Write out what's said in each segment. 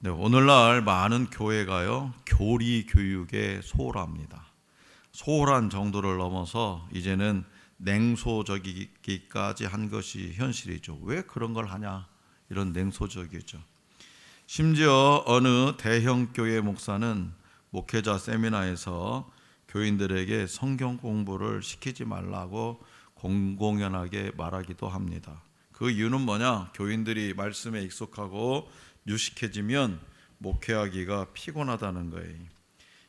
네, 오늘날 많은 교회가요, 교리 교육에 소홀합니다. 소홀한 정도를 넘어서 이제는 냉소적이기까지 한 것이 현실이죠. 왜 그런 걸 하냐? 이런 냉소적이죠. 심지어 어느 대형 교회 목사는 목회자 세미나에서 교인들에게 성경 공부를 시키지 말라고 공공연하게 말하기도 합니다. 그 이유는 뭐냐? 교인들이 말씀에 익숙하고 유식해지면 목회하기가 피곤하다는 거예요.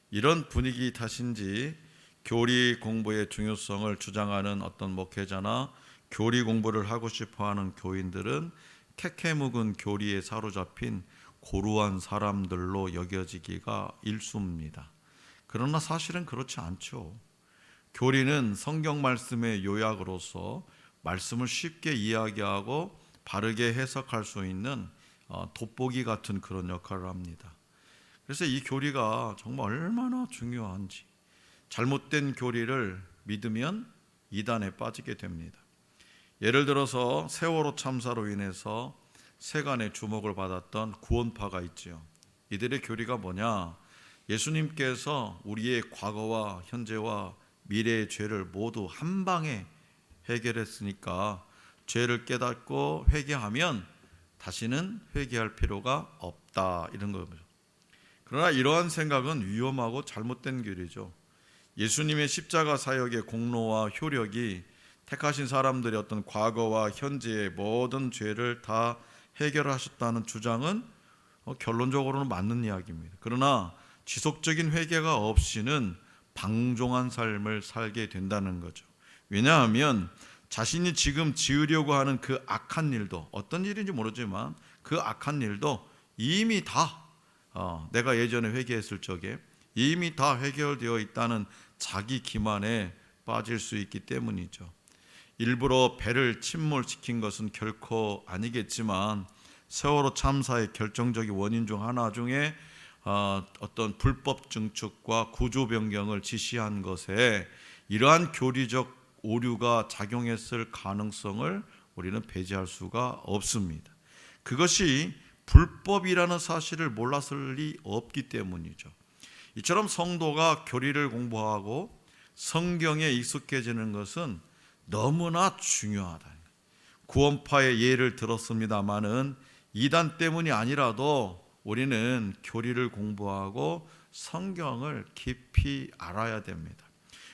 이런 분위기 탓인지 교리 공부의 중요성을 주장하는 어떤 목회자나 교리 공부를 하고 싶어하는 교인들은 캐캐 묵은 교리에 사로잡힌 고루한 사람들로 여겨지기가 일쑤입니다. 그러나 사실은 그렇지 않죠. 교리는 성경 말씀의 요약으로서 말씀을 쉽게 이야기하고 바르게 해석할 수 있는 돋보기 같은 그런 역할을 합니다. 그래서 이 교리가 정말 얼마나 중요한지, 잘못된 교리를 믿으면 이단에 빠지게 됩니다. 예를 들어서 세월호 참사로 인해서 세간의 주목을 받았던 구원파가 있지요. 이들의 교리가 뭐냐? 예수님께서 우리의 과거와 현재와 미래의 죄를 모두 한 방에 해결했으니까 죄를 깨닫고 회개하면 다시는 회개할 필요가 없다, 이런 거죠. 그러나 이러한 생각은 위험하고 잘못된 교리죠. 예수님의 십자가 사역의 공로와 효력이 택하신 사람들의 어떤 과거와 현재의 모든 죄를 다 해결하셨다는 주장은 결론적으로는 맞는 이야기입니다. 그러나 지속적인 회개가 없이는 방종한 삶을 살게 된다는 거죠. 왜냐하면 자신이 지금 지으려고 하는 그 악한 일도, 어떤 일인지 모르지만 그 악한 일도 이미 다 내가 예전에 회개했을 적에 이미 다 해결되어 있다는 자기 기만에 빠질 수 있기 때문이죠. 일부러 배를 침몰시킨 것은 결코 아니겠지만 세월호 참사의 결정적인 원인 중 하나 중에 어떤 불법 증축과 구조 변경을 지시한 것에 이러한 교리적 오류가 작용했을 가능성을 우리는 배제할 수가 없습니다. 그것이 불법이라는 사실을 몰랐을 리 없기 때문이죠. 이처럼 성도가 교리를 공부하고 성경에 익숙해지는 것은 너무나 중요하다. 구원파의 예를 들었습니다마는 이단 때문이 아니라도 우리는 교리를 공부하고 성경을 깊이 알아야 됩니다.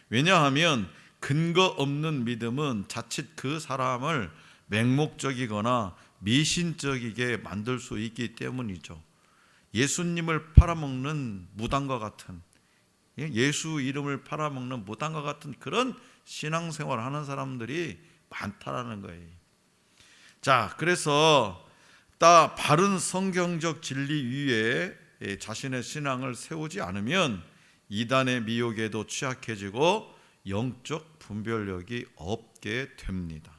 왜냐하면 근거 없는 믿음은 자칫 그 사람을 맹목적이거나 미신적이게 만들 수 있기 때문이죠. 예수님을 팔아먹는 무당과 같은, 예수 이름을 팔아먹는 무당과 같은 그런 신앙생활을 하는 사람들이 많다라는 거예요. 자, 그래서 바른 성경적 진리 위에 자신의 신앙을 세우지 않으면 이단의 미혹에도 취약해지고 영적 분별력이 없게 됩니다.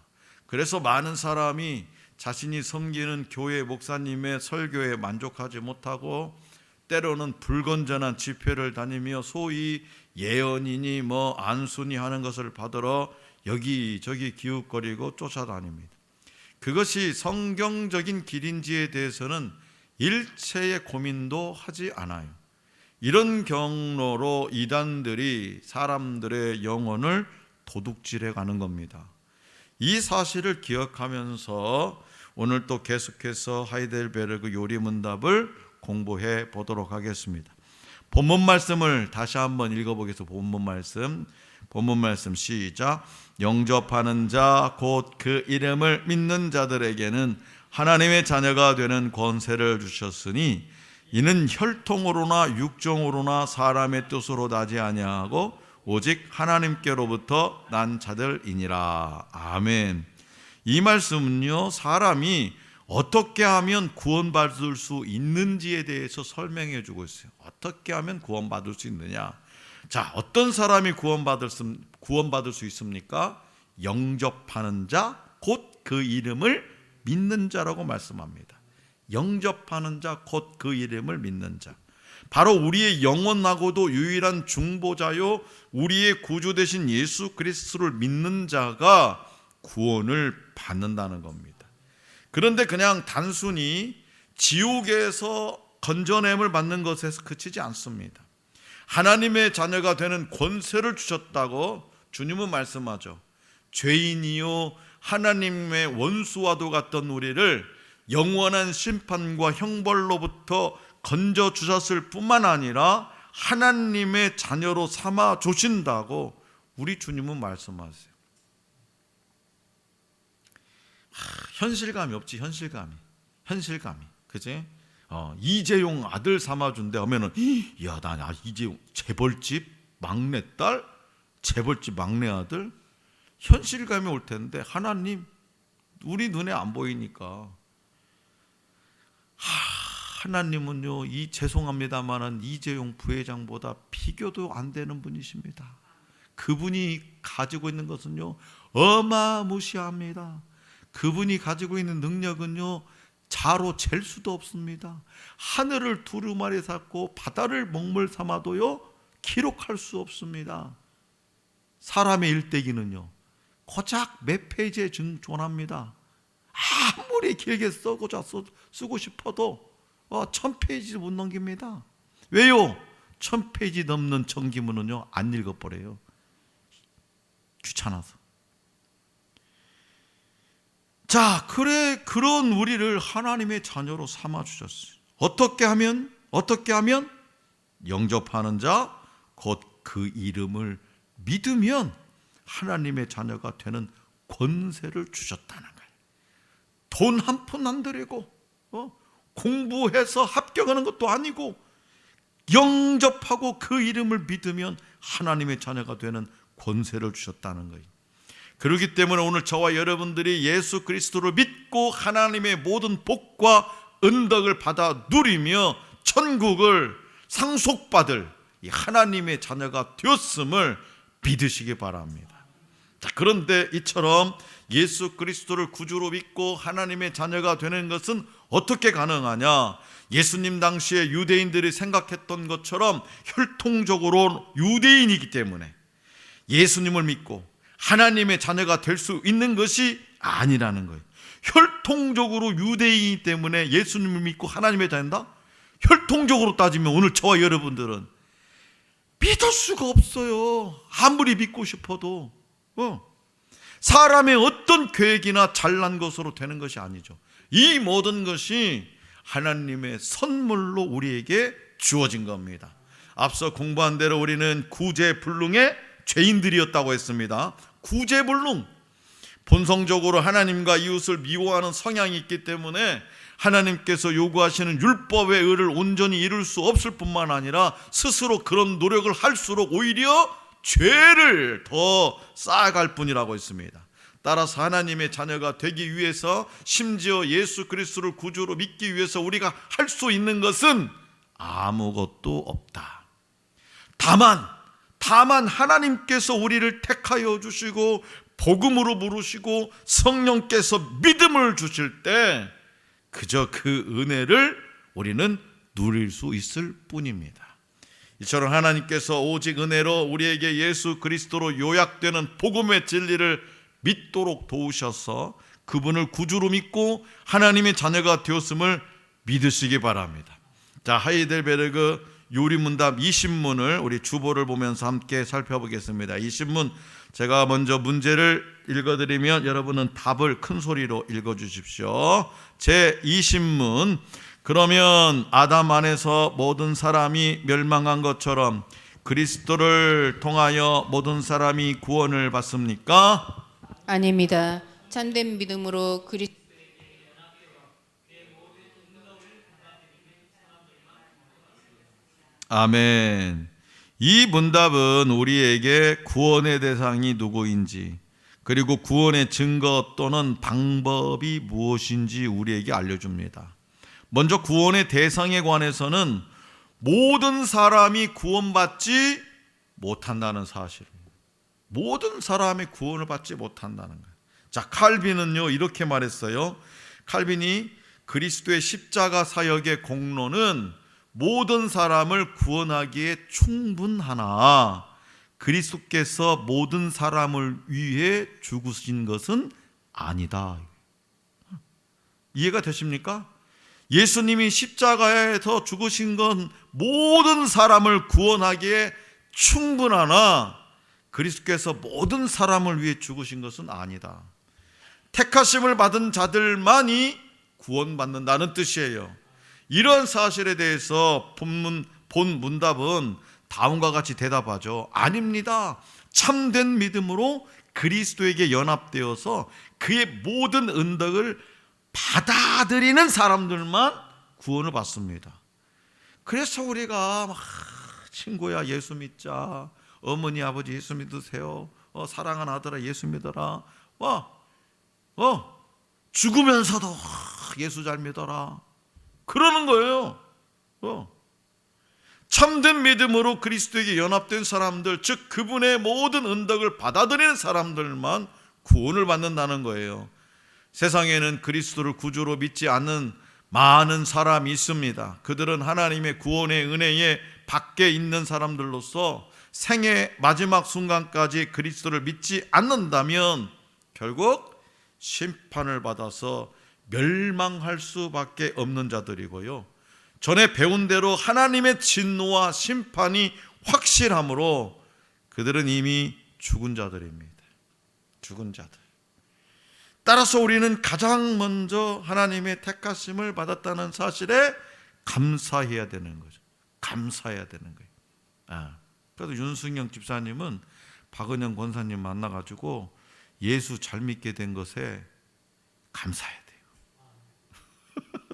그래서 많은 사람이 자신이 섬기는 교회 목사님의 설교에 만족하지 못하고 때로는 불건전한 집회를 다니며 소위 예언이니 안수니 하는 것을 받으러 여기저기 기웃거리고 쫓아다닙니다. 그것이 성경적인 길인지에 대해서는 일체의 고민도 하지 않아요. 이런 경로로 이단들이 사람들의 영혼을 도둑질해 가는 겁니다. 이 사실을 기억하면서 오늘 또 계속해서 하이델베르그 요리문답을 공부해 보도록 하겠습니다. 본문 말씀을 다시 한번 읽어보겠습니다. 본문 말씀 시작. 영접하는 자 곧 그 이름을 믿는 자들에게는 하나님의 자녀가 되는 권세를 주셨으니 이는 혈통으로나 육정으로나 사람의 뜻으로 나지 아니하고 오직 하나님께로부터 난 자들이니라. 아멘. 이 말씀은요, 사람이 어떻게 하면 구원받을 수 있는지에 대해서 설명해 주고 있어요. 어떻게 하면 구원받을 수 있느냐? 자, 어떤 사람이 구원받을 수 있습니까? 영접하는 자, 곧 그 이름을 믿는 자라고 말씀합니다. 영접하는 자, 곧 그 이름을 믿는 자. 바로 우리의 영원하고도 유일한 중보자요 우리의 구주 되신 예수 그리스도를 믿는 자가 구원을 받는다는 겁니다. 그런데 그냥 단순히 지옥에서 건져냄을 받는 것에서 그치지 않습니다. 하나님의 자녀가 되는 권세를 주셨다고 주님은 말씀하죠. 죄인이요 하나님의 원수와도 같던 우리를 영원한 심판과 형벌로부터 건져 주셨을 뿐만 아니라 하나님의 자녀로 삼아 주신다고 우리 주님은 말씀하세요. 현실감이 없지. 현실감이 그지? 이재용 아들 삼아준대 하면은 야, 나 이재용 재벌집 막내딸, 재벌집 막내 아들, 현실감이 올 텐데 하나님 우리 눈에 안 보이니까 하나님은요 이 죄송합니다만은 이재용 부회장보다 비교도 안 되는 분이십니다. 그분이 가지고 있는 것은요 어마무시합니다. 그분이 가지고 있는 능력은요 자로 잴 수도 없습니다. 하늘을 두루마리 삼고 바다를 먹물 삼아도요 기록할 수 없습니다. 사람의 일대기는요 고작 몇 페이지에 존합니다. 아무리 길게 쓰고 싶어도 1000페이지도 못 넘깁니다. 왜요? 1000페이지 넘는 전기문은요 안 읽어버려요. 귀찮아서. 자, 그런 우리를 하나님의 자녀로 삼아 주셨어요. 어떻게 하면 영접하는 자 곧 그 이름을 믿으면 하나님의 자녀가 되는 권세를 주셨다는 거예요. 돈 한 푼 안 들이고 공부해서 합격하는 것도 아니고 영접하고 그 이름을 믿으면 하나님의 자녀가 되는 권세를 주셨다는 거예요. 그렇기 때문에 오늘 저와 여러분들이 예수 그리스도를 믿고 하나님의 모든 복과 은덕을 받아 누리며 천국을 상속받을 이 하나님의 자녀가 되었음을 믿으시기 바랍니다. 자, 그런데 이처럼 예수 그리스도를 구주로 믿고 하나님의 자녀가 되는 것은 어떻게 가능하냐? 예수님 당시에 유대인들이 생각했던 것처럼 혈통적으로 유대인이기 때문에 예수님을 믿고 하나님의 자녀가 될 수 있는 것이 아니라는 거예요. 혈통적으로 유대인이기 때문에 예수님을 믿고 하나님의 자녀다? 혈통적으로 따지면 오늘 저와 여러분들은 믿을 수가 없어요. 아무리 믿고 싶어도 사람의 어떤 계획이나 잘난 것으로 되는 것이 아니죠. 이 모든 것이 하나님의 선물로 우리에게 주어진 겁니다. 앞서 공부한 대로 우리는 구제불능의 죄인들이었다고 했습니다. 구제불능, 본성적으로 하나님과 이웃을 미워하는 성향이 있기 때문에 하나님께서 요구하시는 율법의 의를 온전히 이룰 수 없을 뿐만 아니라 스스로 그런 노력을 할수록 오히려 죄를 더 쌓아갈 뿐이라고 했습니다. 따라서 하나님의 자녀가 되기 위해서 심지어 예수 그리스도를 구주로 믿기 위해서 우리가 할 수 있는 것은 아무것도 없다. 다만 하나님께서 우리를 택하여 주시고 복음으로 부르시고 성령께서 믿음을 주실 때 그저 그 은혜를 우리는 누릴 수 있을 뿐입니다. 이처럼 하나님께서 오직 은혜로 우리에게 예수 그리스도로 요약되는 복음의 진리를 믿도록 도우셔서 그분을 구주로 믿고 하나님의 자녀가 되었음을 믿으시기 바랍니다. 자, 하이델베르그 요리문답 20문을 우리 주보를 보면서 함께 살펴보겠습니다. 20문 제가 먼저 문제를 읽어드리면 여러분은 답을 큰 소리로 읽어주십시오. 제 20문, 그러면 아담 안에서 모든 사람이 멸망한 것처럼 그리스도를 통하여 모든 사람이 구원을 받습니까? 아닙니다. 참된 믿음으로 아멘. 이 문답은 우리에게 구원의 대상이 누구인지 그리고 구원의 증거 또는 방법이 무엇인지 우리에게 알려줍니다. 먼저 구원의 대상에 관해서는 모든 사람이 구원받지 못한다는 사실입니다. 모든 사람이 구원을 받지 못한다는 거예요. 자, 칼빈은요 이렇게 말했어요. 칼빈이 그리스도의 십자가 사역의 공로는 모든 사람을 구원하기에 충분하나 그리스도께서 모든 사람을 위해 죽으신 것은 아니다. 이해가 되십니까? 예수님이 십자가에서 죽으신 건 모든 사람을 구원하기에 충분하나 그리스도께서 모든 사람을 위해 죽으신 것은 아니다. 택하심을 받은 자들만이 구원받는다는 뜻이에요. 이런 사실에 대해서 본 문답은 다음과 같이 대답하죠. 아닙니다. 참된 믿음으로 그리스도에게 연합되어서 그의 모든 은덕을 받아들이는 사람들만 구원을 받습니다. 그래서 우리가 막 친구야 예수 믿자, 어머니 아버지 예수 믿으세요, 사랑하는 아들아 예수 믿어라, 죽으면서도 예수 잘 믿어라 그러는 거예요. 참된 믿음으로 그리스도에게 연합된 사람들, 즉 그분의 모든 은덕을 받아들이는 사람들만 구원을 받는다는 거예요. 세상에는 그리스도를 구주로 믿지 않는 많은 사람이 있습니다. 그들은 하나님의 구원의 은혜에 밖에 있는 사람들로서 생의 마지막 순간까지 그리스도를 믿지 않는다면 결국 심판을 받아서 멸망할 수밖에 없는 자들이고요. 전에 배운 대로 하나님의 진노와 심판이 확실하므로 그들은 이미 죽은 자들입니다. 죽은 자들. 따라서 우리는 가장 먼저 하나님의 택하심을 받았다는 사실에 감사해야 되는 거죠. 감사해야 되는 거예요. 그래도 윤승영 집사님은 박은영 권사님 만나가지고 예수 잘 믿게 된 것에 감사해야 돼요.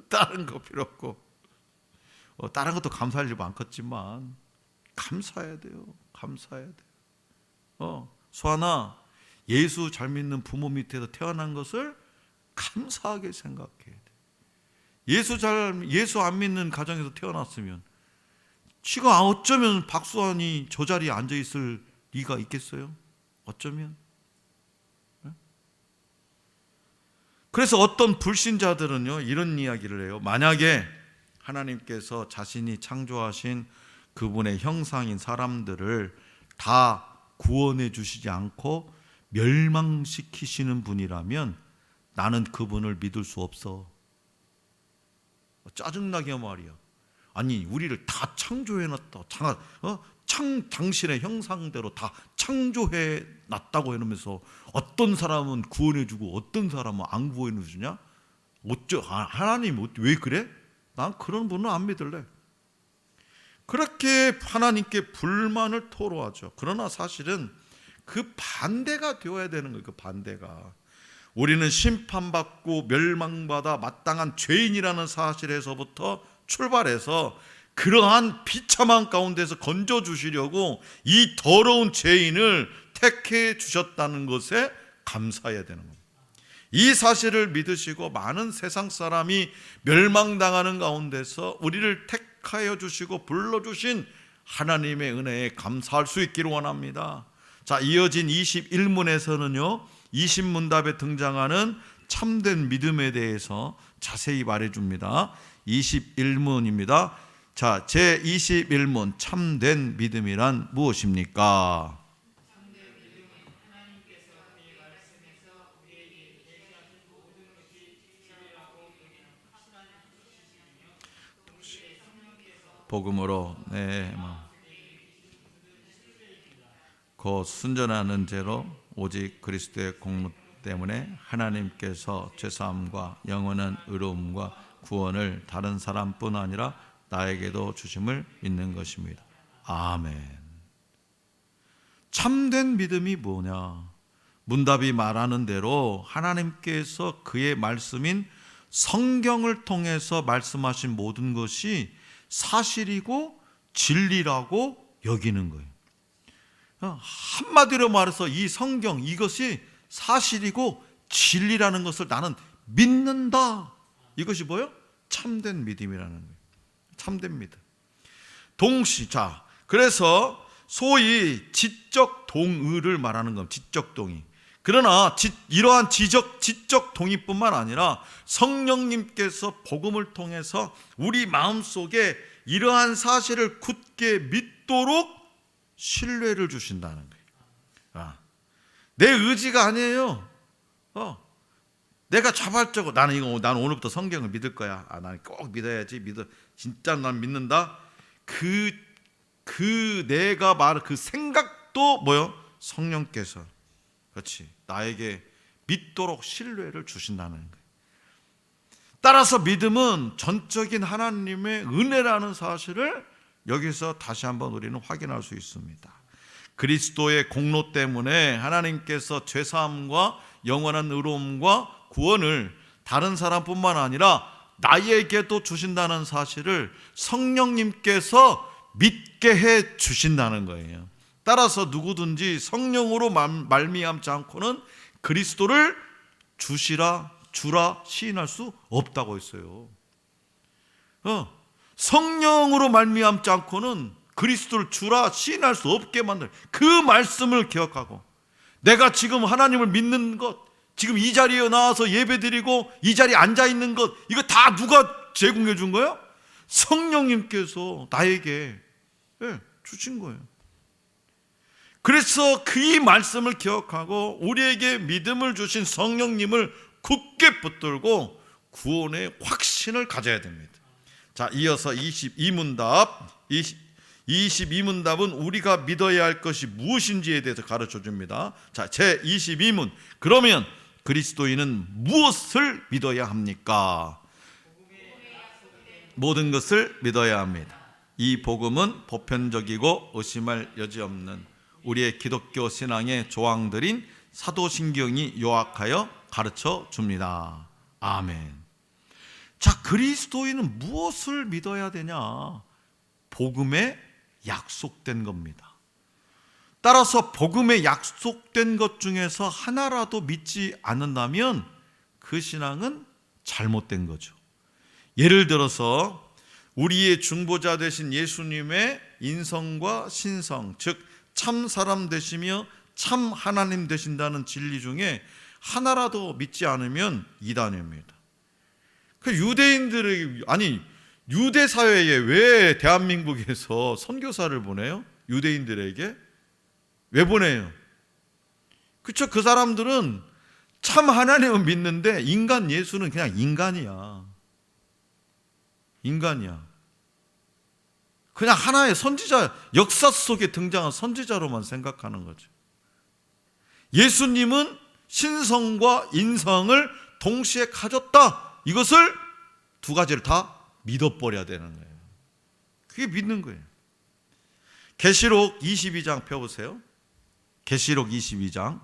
다른 거 필요 없고, 다른 것도 감사할 일 많겠지만 감사해야 돼요. 감사해야 돼요. 수아나, 예수 잘 믿는 부모 밑에서 태어난 것을 감사하게 생각해야 돼. 예수 안 믿는 가정에서 태어났으면 지가 어쩌면 박수환이 저 자리에 앉아 있을 리가 있겠어요? 어쩌면. 그래서 어떤 불신자들은요 이런 이야기를 해요. 만약에 하나님께서 자신이 창조하신 그분의 형상인 사람들을 다 구원해 주시지 않고 멸망시키시는 분이라면 나는 그분을 믿을 수 없어. 짜증나게 말이야. 아니 우리를 다 창조해놨다. 당신의 형상대로 다 창조해놨다고 해놓으면서 어떤 사람은 구원해주고 어떤 사람은 안 구원해주냐? 하나님 왜 그래? 난 그런 분은 안 믿을래. 그렇게 하나님께 불만을 토로하죠. 그러나 사실은 그 반대가 되어야 되는 거예요. 그 반대가. 우리는 심판받고 멸망받아 마땅한 죄인이라는 사실에서부터 출발해서 그러한 비참한 가운데서 건져주시려고 이 더러운 죄인을 택해 주셨다는 것에 감사해야 되는 겁니다. 이 사실을 믿으시고 많은 세상 사람이 멸망당하는 가운데서 우리를 택하여 주시고 불러주신 하나님의 은혜에 감사할 수 있기를 원합니다. 자, 이어진 21문에서는요 20문답에 등장하는 참된 믿음에 대해서 자세히 말해줍니다. 21문입니다. 자, 제21문 참된 믿음이란 무엇입니까? 복음으로 그 순전하는 죄로 오직 그리스도의 공로 때문에 하나님께서 죄사함과 영원한 의로움과 구원을 다른 사람뿐 아니라 나에게도 주심을 믿는 것입니다. 아멘. 참된 믿음이 뭐냐? 문답이 말하는 대로 하나님께서 그의 말씀인 성경을 통해서 말씀하신 모든 것이 사실이고 진리라고 여기는 거예요. 한마디로 말해서 이 성경, 이것이 사실이고 진리라는 것을 나는 믿는다. 이것이 뭐예요? 참된 믿음이라는 거예요. 참된 믿음. 그래서 소위 지적 동의를 말하는 겁니다. 지적 동의. 그러나 이러한 지적 동의뿐만 아니라 성령님께서 복음을 통해서 우리 마음속에 이러한 사실을 굳게 믿도록 신뢰를 주신다는 거예요. 내 의지가 아니에요. 내가 자발적으로 나는 오늘부터 성경을 믿을 거야. 나는 꼭 믿어야지. 진짜 난 믿는다. 내가 말한 그 생각도 뭐요? 성령께서 그렇지 나에게 믿도록 신뢰를 주신다는 거예요. 따라서 믿음은 전적인 하나님의 은혜라는 사실을 여기서 다시 한번 우리는 확인할 수 있습니다. 그리스도의 공로 때문에 하나님께서 죄사함과 영원한 의로움과 구원을 다른 사람뿐만 아니라 나에게도 주신다는 사실을 성령님께서 믿게 해 주신다는 거예요. 따라서 누구든지 성령으로 말미암지 않고는 그리스도를 주라 시인할 수 없다고 했어요. 성령으로 말미암지 않고는 그리스도를 주라 시인할 수 없게 만들 그 말씀을 기억하고 내가 지금 하나님을 믿는 것, 지금 이 자리에 나와서 예배드리고 이 자리에 앉아있는 것, 이거 다 누가 제공해 준 거예요? 성령님께서 나에게 주신 거예요. 그래서 그 말씀을 기억하고 우리에게 믿음을 주신 성령님을 굳게 붙들고 구원의 확신을 가져야 됩니다. 자, 이어서 22문답은 우리가 믿어야 할 것이 무엇인지에 대해서 가르쳐 줍니다. 자, 제 22문. 그러면 그리스도인은 무엇을 믿어야 합니까? 모든 것을 믿어야 합니다. 이 복음은 보편적이고 의심할 여지 없는 우리의 기독교 신앙의 조항들인 사도신경이 요약하여 가르쳐 줍니다. 아멘. 자, 그리스도인은 무엇을 믿어야 되냐? 복음에 약속된 겁니다. 따라서 복음에 약속된 것 중에서 하나라도 믿지 않는다면 그 신앙은 잘못된 거죠. 예를 들어서 우리의 중보자 되신 예수님의 인성과 신성, 즉 참 사람 되시며 참 하나님 되신다는 진리 중에 하나라도 믿지 않으면 이단입니다. 그 유대인들에게, 아니 유대 사회에 왜 대한민국에서 선교사를 보내요? 유대인들에게 왜 보내요? 그렇죠. 그 사람들은 참 하나님을 믿는데 인간 예수는 그냥 인간이야. 그냥 하나의 선지자, 역사 속에 등장한 선지자로만 생각하는 거죠. 예수님은 신성과 인성을 동시에 가졌다. 이것을 두 가지를 다 믿어버려야 되는 거예요. 그게 믿는 거예요. 계시록 22장 펴보세요. 계시록 22장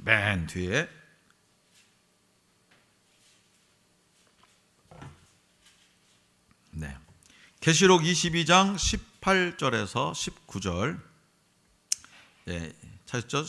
맨 뒤에 계시록 22장 18절에서 19절 찾았죠?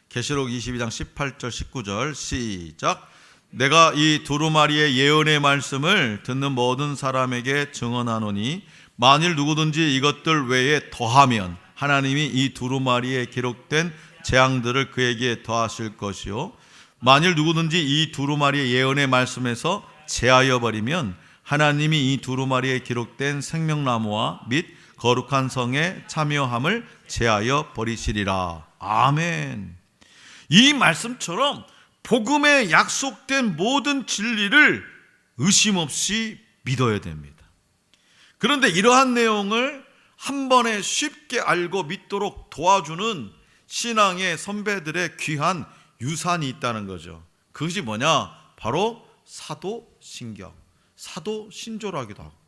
계시록 22장 18절 19절 시작. 내가 이 두루마리의 예언의 말씀을 듣는 모든 사람에게 증언하노니 만일 누구든지 이것들 외에 더하면 하나님이 이 두루마리에 기록된 재앙들을 그에게 더하실 것이요 만일 누구든지 이 두루마리의 예언의 말씀에서 제하여 버리면 하나님이 이 두루마리에 기록된 생명나무와 및 거룩한 성에 참여함을 제하여 버리시리라. 아멘. 이 말씀처럼 복음에 약속된 모든 진리를 의심 없이 믿어야 됩니다. 그런데 이러한 내용을 한 번에 쉽게 알고 믿도록 도와주는 신앙의 선배들의 귀한 유산이 있다는 거죠. 그것이 뭐냐? 바로 사도신경, 사도신조라기도 하고.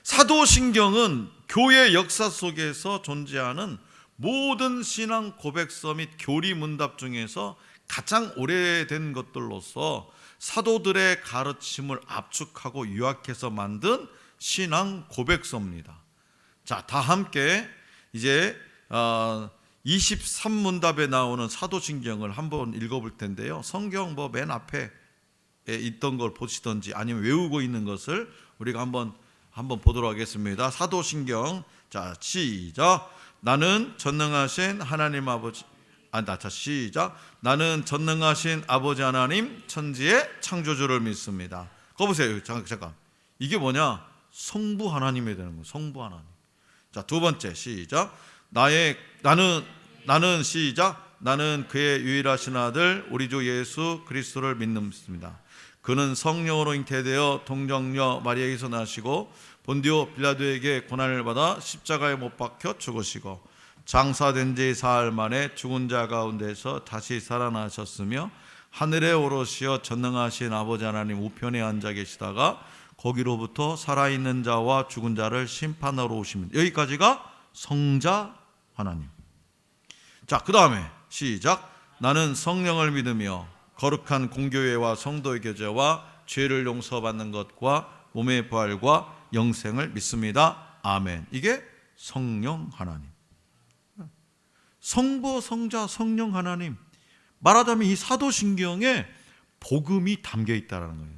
사도신경은 교회 역사 속에서 존재하는 모든 신앙 고백서 및 교리 문답 중에서 가장 오래된 것들로서 사도들의 가르침을 압축하고 요약해서 만든 신앙 고백서입니다. 자, 다 함께 이제 23문답에 나오는 사도신경을 한번 읽어볼 텐데요. 성경 맨 앞에 있던 걸 보시던지 아니면 외우고 있는 것을 우리가 한번 보도록 하겠습니다. 사도신경. 자, 시작. 나는 전능하신 하나님 아버지 시작. 나는 전능하신 아버지 하나님 천지의 창조주를 믿습니다. 거 보세요. 잠깐. 이게 뭐냐? 성부 하나님이 되는 거예요. 성부 하나님. 자, 두 번째 시작. 나는 시작. 나는 그의 유일하신 아들 우리 주 예수 그리스도를 믿습니다. 그는 성령으로 잉태되어 동정녀 마리아에게서 나시고 본디오 빌라도에게 고난을 받아 십자가에 못 박혀 죽으시고 장사된 지 사흘 만에 죽은 자 가운데서 다시 살아나셨으며 하늘에 오르시어 전능하신 아버지 하나님 우편에 앉아 계시다가 거기로부터 살아있는 자와 죽은 자를 심판하러 오십니다. 여기까지가 성자 하나님. 자, 그 다음에 시작. 나는 성령을 믿으며 거룩한 공교회와 성도의 교제와 죄를 용서받는 것과 몸의 부활과 영생을 믿습니다. 아멘. 이게 성령 하나님. 성부, 성자, 성령 하나님. 말하자면 이 사도신경에 복음이 담겨 있다는 거예요.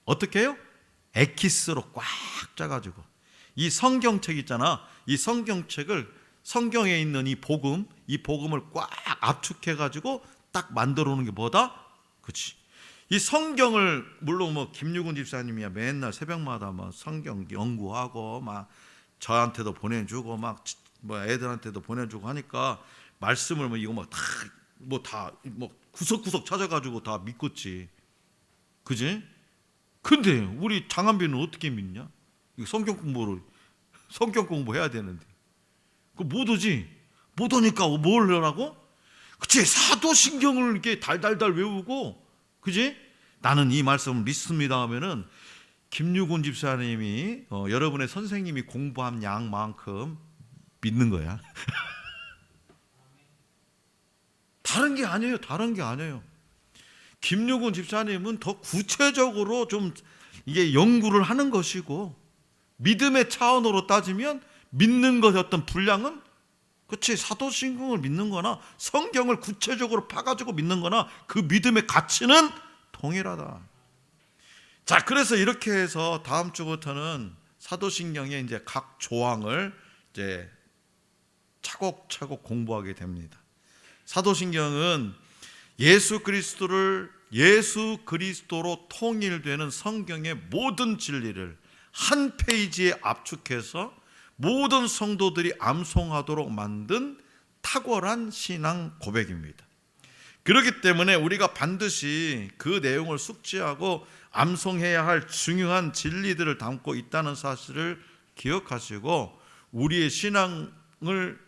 어떻게 해요? 엑기스로 꽉 짜가지고 이 성경책 있잖아. 이 성경책을 성경에 있는 이 복음을 꽉 압축해가지고 딱 만들어 놓은 게 뭐다? 그렇지. 이 성경을 물론 뭐 김유근 집사님이야 맨날 새벽마다 뭐 성경 연구하고 막 저한테도 보내주고 막 뭐 애들한테도 보내주고 하니까 말씀을 뭐 이거 다 구석구석 찾아가지고 다 믿겠지. 그지? 근데 우리 장한빈은 어떻게 믿냐? 이거 성경 공부해야 되는데. 그 못 오지? 못 오니까 뭘 하라고? 그치? 사도신경을 이렇게 달달달 외우고, 그지? 나는 이 말씀을 믿습니다 하면은 김유곤 집사님이 여러분의 선생님이 공부한 양만큼 믿는 거야. 다른 게 아니에요. 김유곤 집사님은 더 구체적으로 좀 이게 연구를 하는 것이고, 믿음의 차원으로 따지면 믿는 것의 어떤 분량은 그치, 사도신경을 믿는 거나 성경을 구체적으로 파가지고 믿는 거나 그 믿음의 가치는 동일하다. 자, 그래서 이렇게 해서 다음 주부터는 사도신경의 이제 각 조항을 이제 차곡차곡 공부하게 됩니다. 사도신경은 예수 그리스도로 통일되는 성경의 모든 진리를 한 페이지에 압축해서 모든 성도들이 암송하도록 만든 탁월한 신앙 고백입니다. 그렇기 때문에 우리가 반드시 그 내용을 숙지하고 암송해야 할 중요한 진리들을 담고 있다는 사실을 기억하시고 우리의 신앙을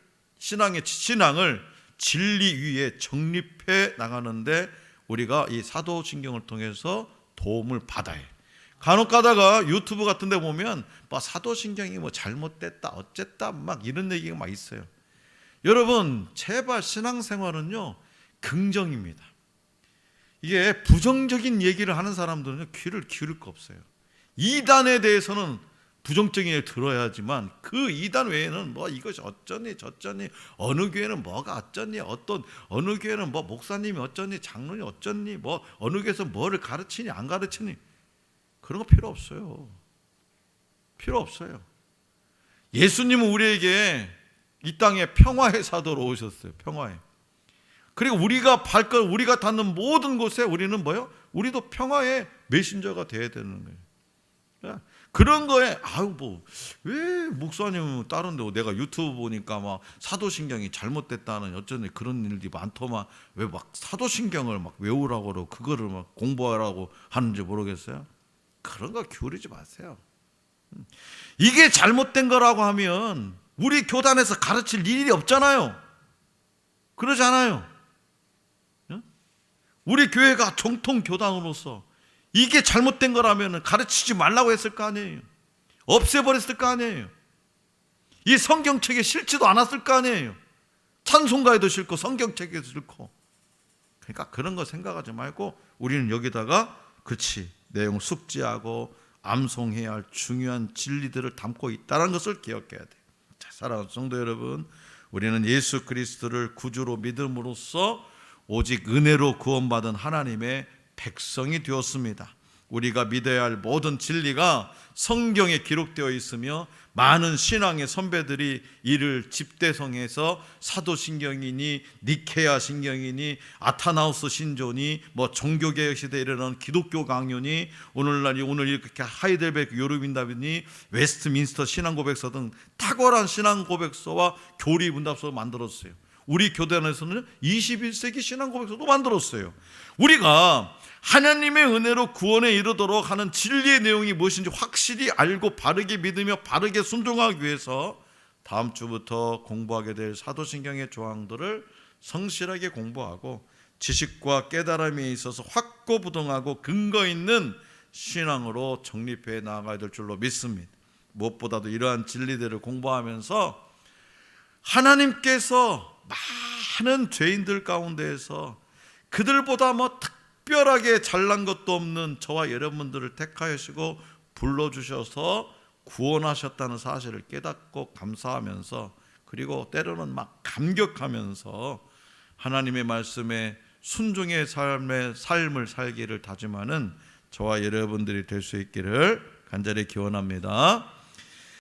진리 위에 정립해 나가는데 우리가 이 사도신경을 통해서 도움을 받아야 해요. 간혹 가다가 유튜브 같은 데 보면 뭐 사도신경이 뭐 잘못됐다 어쨌다 막 이런 얘기가 막 있어요. 여러분 제발 신앙생활은요 긍정입니다. 이게 부정적인 얘기를 하는 사람들은요 귀를 기울일 거 없어요. 이단에 대해서는 부정적인 얘기를 들어야 하지만 그 이단 외에는 뭐 이것이 어쩌니 저쩌니 어느 교회는 뭐가 어쩌니 어느 교회는 뭐 목사님이 어쩌니 장로님 어쩌니 뭐 어느 교회에서 뭐를 가르치니 안 가르치니 그런 거 필요 없어요. 예수님은 우리에게 이 땅에 평화의 사도로 오셨어요. 평화의. 그리고 우리가 닿는 모든 곳에 우리는 뭐요? 우리도 평화의 메신저가 돼야 되는 거예요. 그런 거에 왜 목사님은 다른데 내가 유튜브 보니까 막 사도신경이 잘못됐다는 어쩌니 그런 일들이 많더만 왜 막 사도신경을 막 외우라고 그러고 그거를 막 공부하라고 하는지 모르겠어요. 그런 거 기울이지 마세요. 이게 잘못된 거라고 하면 우리 교단에서 가르칠 일이 없잖아요. 그러지 않아요. 우리 교회가 정통 교단으로서 이게 잘못된 거라면 가르치지 말라고 했을 거 아니에요. 없애버렸을 거 아니에요. 이 성경책에 싫지도 않았을 거 아니에요. 찬송가에도 싫고 성경책에도 싫고. 그러니까 그런 거 생각하지 말고 우리는 여기다가 그렇지 내용 숙지하고 암송해야 할 중요한 진리들을 담고 있다는 것을 기억해야 돼요. 자, 사랑하는 성도 여러분, 우리는 예수 그리스도를 구주로 믿음으로써 오직 은혜로 구원받은 하나님의 백성이 되었습니다. 우리가 믿어야 할 모든 진리가 성경에 기록되어 있으며 많은 신앙의 선배들이 이를 집대성해서 사도신경이니 니케아 신경이니 아타나우스 신조니 뭐 종교개혁 시대에 이르는 기독교 강요니 오늘 이렇게 하이델베르크 요르빈답이니 웨스트민스터 신앙고백서 등 탁월한 신앙고백서와 교리문답서를 만들었어요. 우리 교단에서는 21세기 신앙고백서도 만들었어요. 우리가 하나님의 은혜로 구원에 이르도록 하는 진리의 내용이 무엇인지 확실히 알고 바르게 믿으며 바르게 순종하기 위해서 다음 주부터 공부하게 될 사도신경의 조항들을 성실하게 공부하고 지식과 깨달음에 있어서 확고부동하고 근거 있는 신앙으로 정립해 나아가야 될 줄로 믿습니다. 무엇보다도 이러한 진리들을 공부하면서 하나님께서 많은 죄인들 가운데에서 그들보다 특별하게 잘난 것도 없는 저와 여러분들을 택하시고 불러주셔서 구원하셨다는 사실을 깨닫고 감사하면서, 그리고 때로는 감격하면서 하나님의 말씀에 순종의 삶을 살기를 다짐하는 저와 여러분들이 될 수 있기를 간절히 기원합니다.